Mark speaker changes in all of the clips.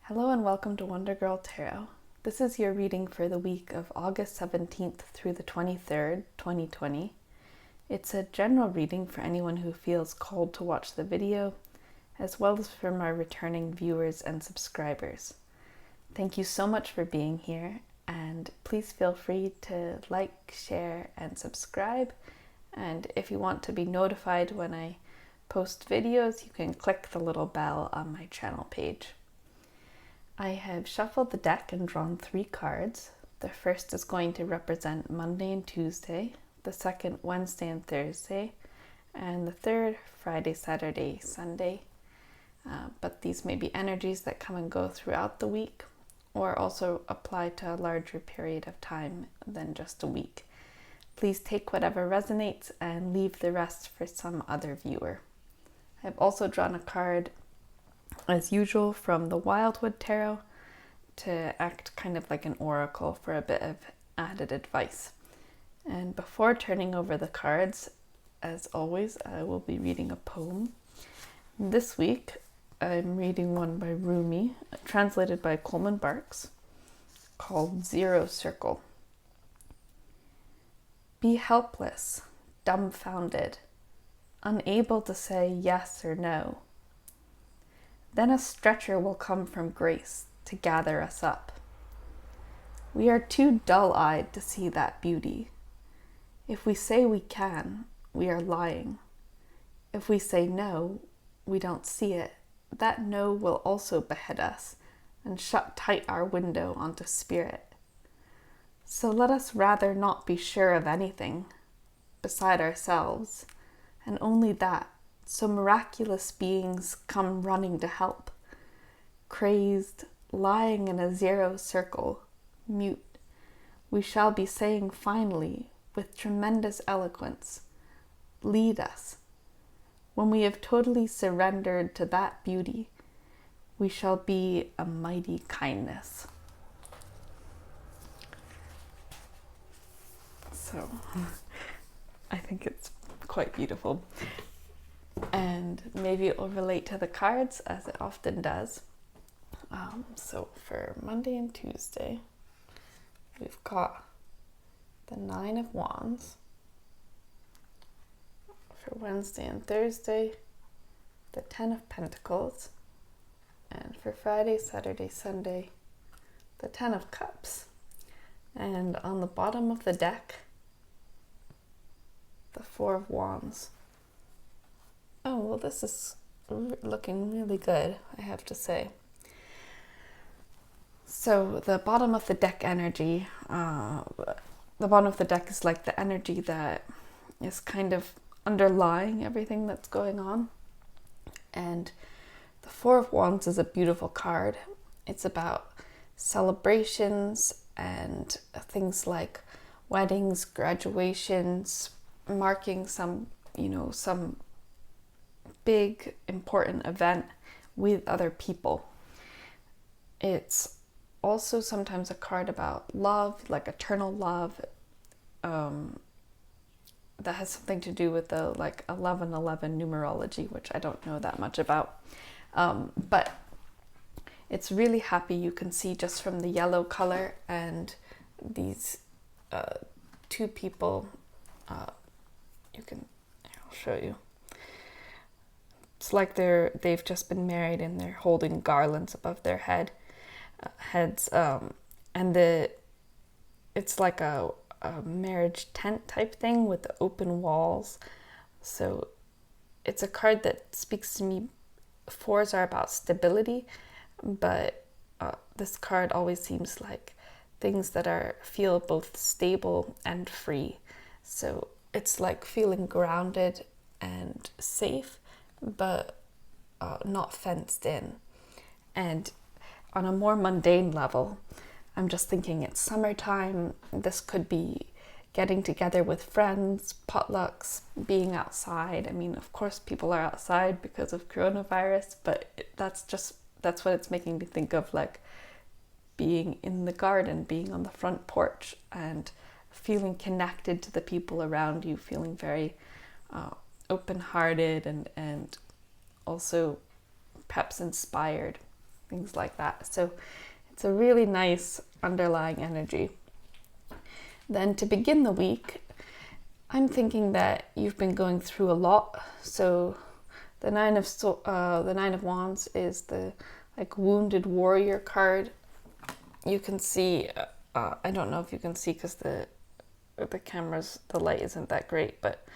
Speaker 1: Hello and welcome to Wonder Girl Tarot. This is your reading for the week of August 17th through the 23rd, 2020. It's a general reading for anyone who feels called to watch the video, as well as for my returning viewers and subscribers. Thank you so much for being here, and please feel free to like, share, and subscribe. And if you want to be notified when I post videos, you can click the little bell on my channel page. I have shuffled the deck and drawn 3 cards. The first is going to represent Monday and Tuesday, the second Wednesday and Thursday, and the third Friday, Saturday, Sunday. But these may be energies that come and go throughout the week, or also apply to a larger period of time than just a week. Please take whatever resonates and leave the rest for some other viewer. I've also drawn a card as usual from the Wildwood Tarot to act kind of like an oracle for a bit of added advice. And before turning over the cards, as always, I will be reading a poem. This week, I'm reading one by Rumi, translated by Coleman Barks, called Zero Circle. Be helpless, dumbfounded, unable to say yes or no. Then a stretcher will come from grace to gather us up. We are too dull-eyed to see that beauty. If we say we can, we are lying. If we say no, we don't see it. That no will also behead us and shut tight our window onto spirit. So let us rather not be sure of anything beside ourselves, and only that. So miraculous beings come running to help, crazed, lying in a zero circle, mute. We shall be saying finally, with tremendous eloquence, lead us. When we have totally surrendered to that beauty, we shall be a mighty kindness. So, I think it's quite beautiful. And maybe it will relate to the cards, as it often does. So for Monday and Tuesday, we've got the 9 of Wands. For Wednesday and Thursday, the 10 of Pentacles. And for Friday, Saturday, Sunday, the 10 of Cups. And on the bottom of the deck, the 4 of Wands. Oh, well, this is looking really good, I have to say. So the bottom of the deck energy, the bottom of the deck is like the energy that is kind of underlying everything that's going on. And the 4 of Wands is a beautiful card. It's about celebrations and things like weddings, graduations, marking some big important event with other people. It's also sometimes a card about love, like eternal love, that has something to do with the 1111 numerology, which I don't know that much about, but it's really happy. You can see just from the yellow color and these 2 people, I'll show you. It's like they've just been married and they're holding garlands above their heads, and it's like a marriage tent type thing with the open walls. So it's a card that speaks to me. 4s are about stability, but this card always seems like things that feel both stable and free. So it's like feeling grounded and safe, but not fenced in. And on a more mundane level, I'm just thinking it's summertime. This could be getting together with friends, potlucks, being outside. I mean, of course people are outside because of coronavirus, but that's what it's making me think of, like being in the garden, being on the front porch and feeling connected to the people around you, feeling very open-hearted and also perhaps inspired. things like that. So it's a really nice underlying energy. Then to begin the week, I'm thinking that you've been going through a lot. So the Nine of Wands is the like wounded warrior card. You can see, I don't know if you can see because the light isn't that great, but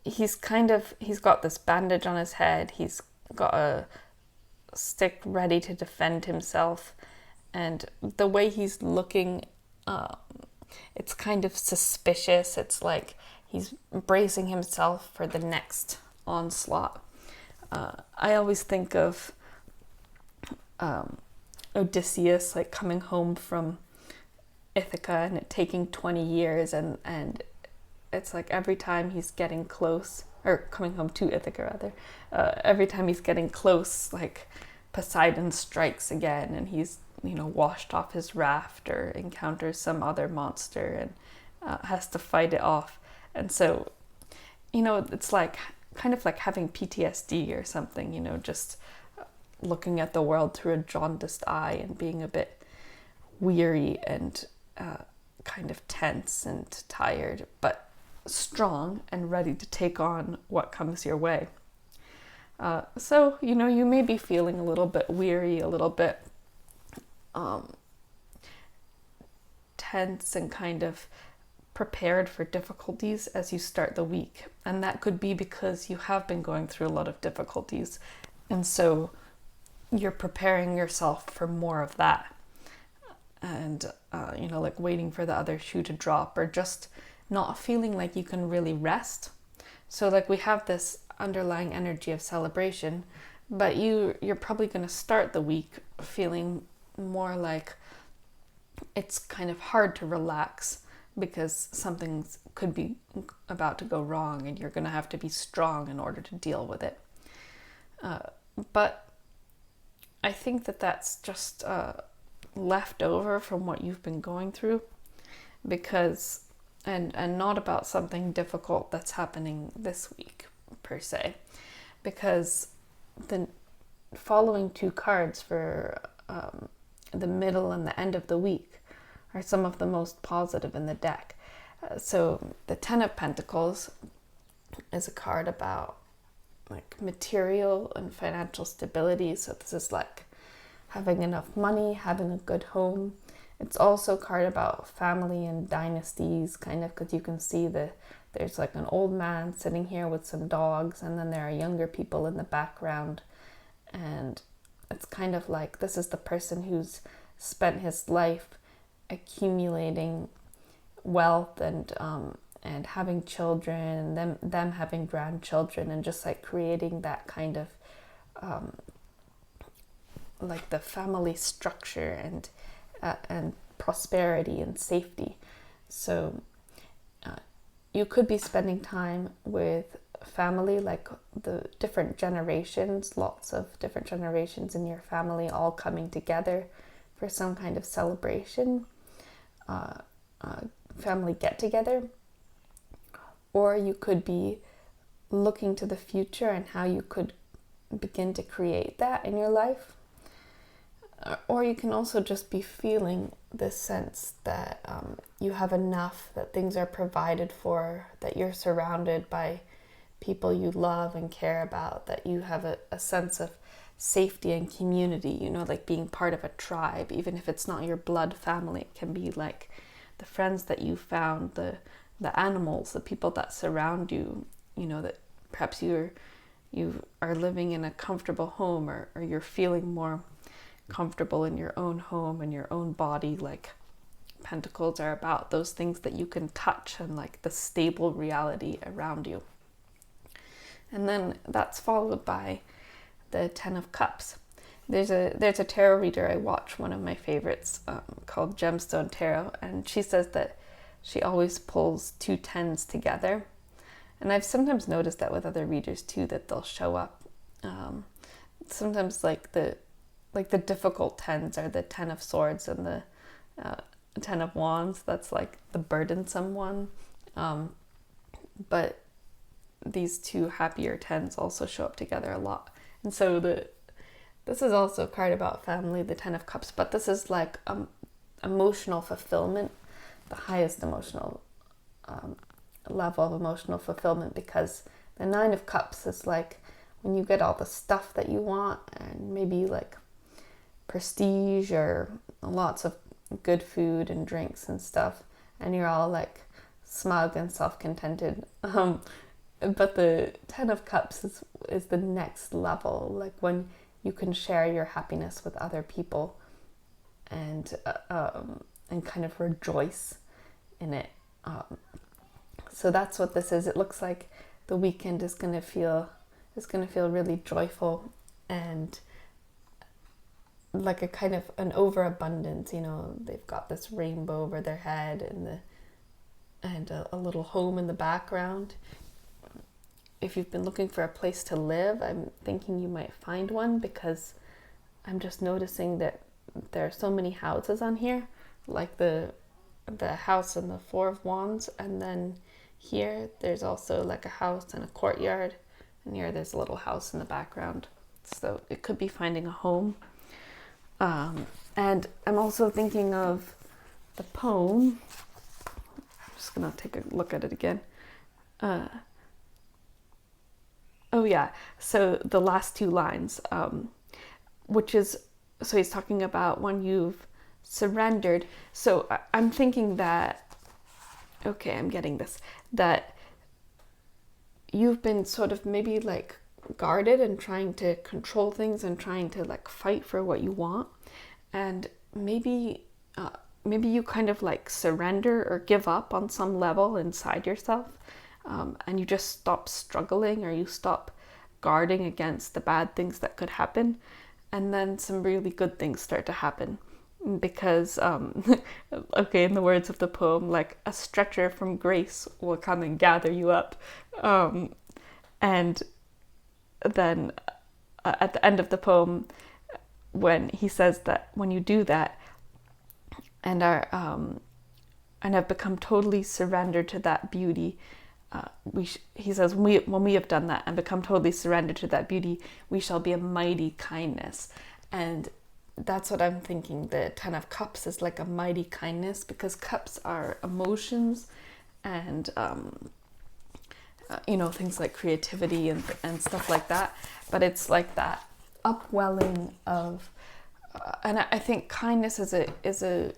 Speaker 1: he's got this bandage on his head. He's got a stick ready to defend himself, and the way he's looking, it's kind of suspicious. It's like he's bracing himself for the next onslaught. I always think of Odysseus like coming home from Ithaca and it taking 20 years, and it's like every time he's getting close, or coming home to Ithaca rather, every time he's getting close, like Poseidon strikes again and he's washed off his raft or encounters some other monster and has to fight it off. And so it's like kind of like having PTSD or something, just looking at the world through a jaundiced eye and being a bit weary and kind of tense and tired, but strong and ready to take on what comes your way. So you may be feeling a little bit weary, a little bit tense and kind of prepared for difficulties as you start the week. And that could be because you have been going through a lot of difficulties. And so you're preparing yourself for more of that. And, like waiting for the other shoe to drop, or just not feeling like you can really rest. So like we have this underlying energy of celebration, but you're probably going to start the week feeling more like it's kind of hard to relax because something could be about to go wrong and you're going to have to be strong in order to deal with it. But I think that that's just left over from what you've been going through, because and not about something difficult that's happening this week per se, because the following two cards for the middle and the end of the week are some of the most positive in the deck. So the Ten of Pentacles is a card about like material and financial stability. So this is like having enough money, having a good home. It's also a card about family and dynasties, kind of, because you can see there's like an old man sitting here with some dogs, and then there are younger people in the background. And it's kind of like this is the person who's spent his life accumulating wealth and having children, and them having grandchildren, and just like creating that kind of like the family structure and prosperity and safety. So you could be spending time with family, like the different generations, lots of different generations in your family all coming together for some kind of celebration, family get together. Or you could be looking to the future and how you could begin to create that in your life. Or you can also just be feeling this sense that you have enough, that things are provided for, that you're surrounded by people you love and care about, that you have a sense of safety and community, like being part of a tribe, even if it's not your blood family. It can be like the friends that you found, the animals, the people that surround you, that perhaps you are living in a comfortable home, or you're feeling more comfortable in your own home and your own body. Like Pentacles are about those things that you can touch and like the stable reality around you. And then that's followed by the Ten of Cups. There's a tarot reader I watch, one of my favorites, called Gemstone Tarot, and she says that she always pulls two tens together. And I've sometimes noticed that with other readers too, that they'll show up. Sometimes like the difficult tens are the Ten of Swords and the Ten of Wands. That's like the burdensome one. But these two happier tens also show up together a lot. And so This is also a card about family, the Ten of Cups, but this is like emotional fulfillment, the highest emotional level of emotional fulfillment, because the Nine of Cups is like when you get all the stuff that you want and maybe like prestige or lots of good food and drinks and stuff, and you're all like smug and self-contented. But the Ten of Cups is the next level, like when you can share your happiness with other people and kind of rejoice in it. So that's what this is. It looks like the weekend is going to feel really joyful and like a kind of an overabundance. You know, they've got this rainbow over their head and a little home in the background. If you've been looking for a place to live, I'm thinking you might find one, because I'm just noticing that there are so many houses on here, like the house and the Four of Wands, and then here there's also like a house and a courtyard, and here there's a little house in the background. So it could be finding a home. And I'm also thinking of the poem. I'm just gonna take a look at it again. Oh yeah, so the last two lines, which is, so he's talking about when you've surrendered. So I'm thinking that, okay, I'm getting this, that you've been sort of maybe like guarded and trying to control things and trying to like fight for what you want. And maybe you kind of like surrender or give up on some level inside yourself. And you just stop struggling, or you stop guarding against the bad things that could happen, and then some really good things start to happen. Because, okay, in the words of the poem, like a stretcher from grace will come and gather you up. And then at the end of the poem, when he says that when you do that and and have become totally surrendered to that beauty, he says, when we have done that and become totally surrendered to that beauty, we shall be a mighty kindness. And that's what I'm thinking. The Ten of Cups is like a mighty kindness, because cups are emotions and things like creativity and stuff like that. But it's like that upwelling of and I think kindness is a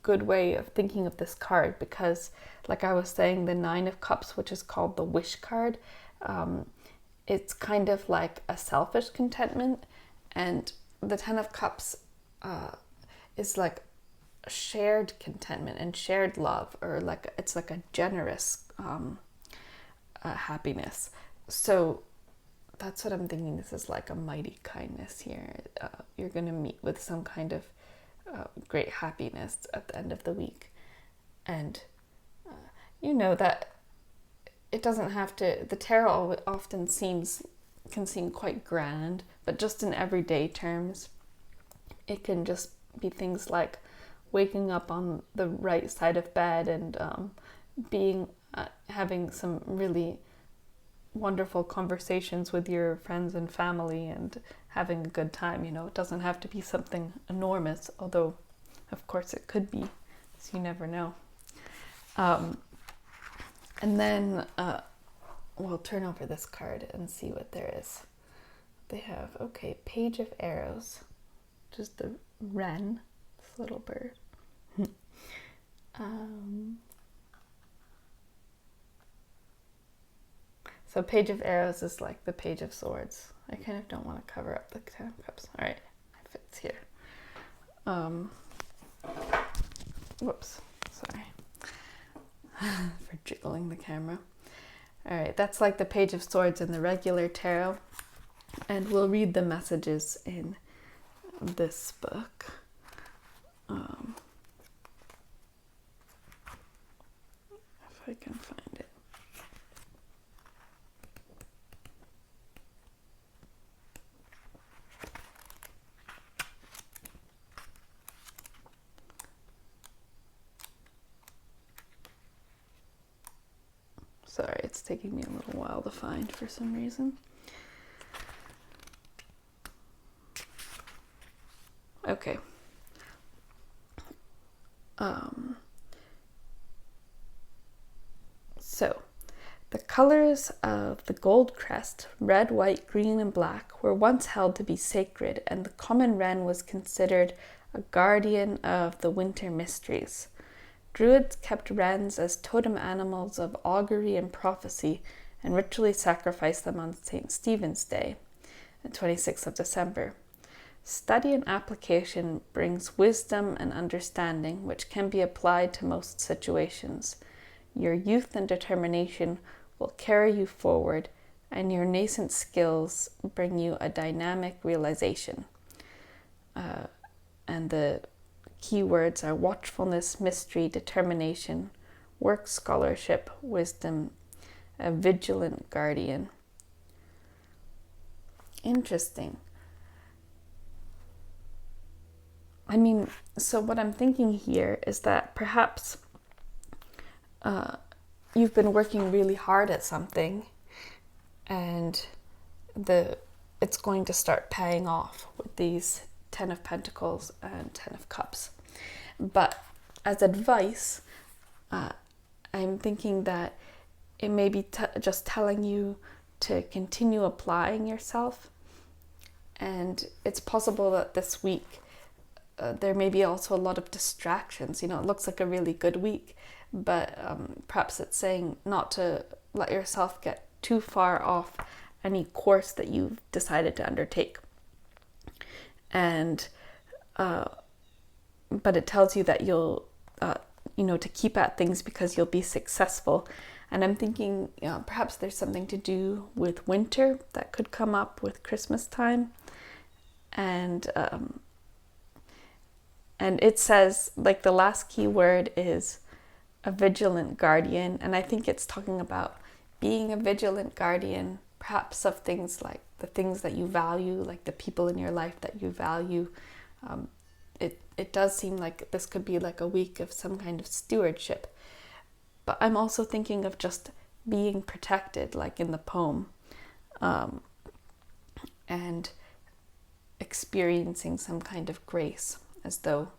Speaker 1: good way of thinking of this card, because like I was saying, the Nine of Cups, which is called the wish card, it's kind of like a selfish contentment, and the Ten of Cups is like shared contentment and shared love, or like it's like a generous happiness. So that's what I'm thinking. This is like a mighty kindness here. You're going to meet with some kind of great happiness at the end of the week. And you know that it doesn't have to, the tarot often can seem quite grand, but just in everyday terms, it can just be things like waking up on the right side of bed and having some really wonderful conversations with your friends and family and having a good time. You know, it doesn't have to be something enormous, although of course it could be, so you never know. And then we'll turn over this card and see what there is. They have, okay, Page of Arrows, just the wren, this little bird. So Page of Arrows is like the Page of Swords. I kind of don't want to cover up the Ten of Cups. All right, it fits here. Whoops, sorry for jiggling the camera. All right, that's like the Page of Swords in the regular tarot. And we'll read the messages in this book. If I can find it. Sorry, it's taking me a little while to find for some reason. Okay. So, the colors of the gold crest, red, white, green, and black, were once held to be sacred, and the common wren was considered a guardian of the winter mysteries. Druids kept wrens as totem animals of augury and prophecy and ritually sacrificed them on St. Stephen's Day, the 26th of December. Study and application brings wisdom and understanding, which can be applied to most situations. Your youth and determination will carry you forward, and your nascent skills bring you a dynamic realization. And the key words are watchfulness, mystery, determination, work, scholarship, wisdom, a vigilant guardian. Interesting. I mean, so what I'm thinking here is that perhaps you've been working really hard at something, and it's going to start paying off with these 10 of Pentacles and 10 of Cups. But as advice, I'm thinking that it may be just telling you to continue applying yourself. And it's possible that this week there may be also a lot of distractions. You know, it looks like a really good week, but perhaps it's saying not to let yourself get too far off any course that you've decided to undertake. And but it tells you that you'll to keep at things because you'll be successful. And I'm thinking perhaps there's something to do with winter that could come up with Christmas time. And it says, like, the last key word is a vigilant guardian, and I think it's talking about being a vigilant guardian, perhaps of things like the things that you value, like the people in your life that you value. It does seem like this could be like a week of some kind of stewardship, but I'm also thinking of just being protected, like in the poem, and experiencing some kind of grace, as though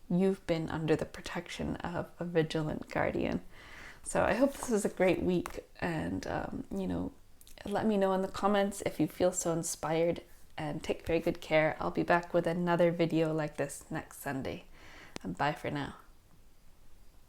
Speaker 1: you've been under the protection of a vigilant guardian. So I hope this is a great week, and let me know in the comments if you feel so inspired, and take very good care. I'll be back with another video like this next Sunday. And bye for now.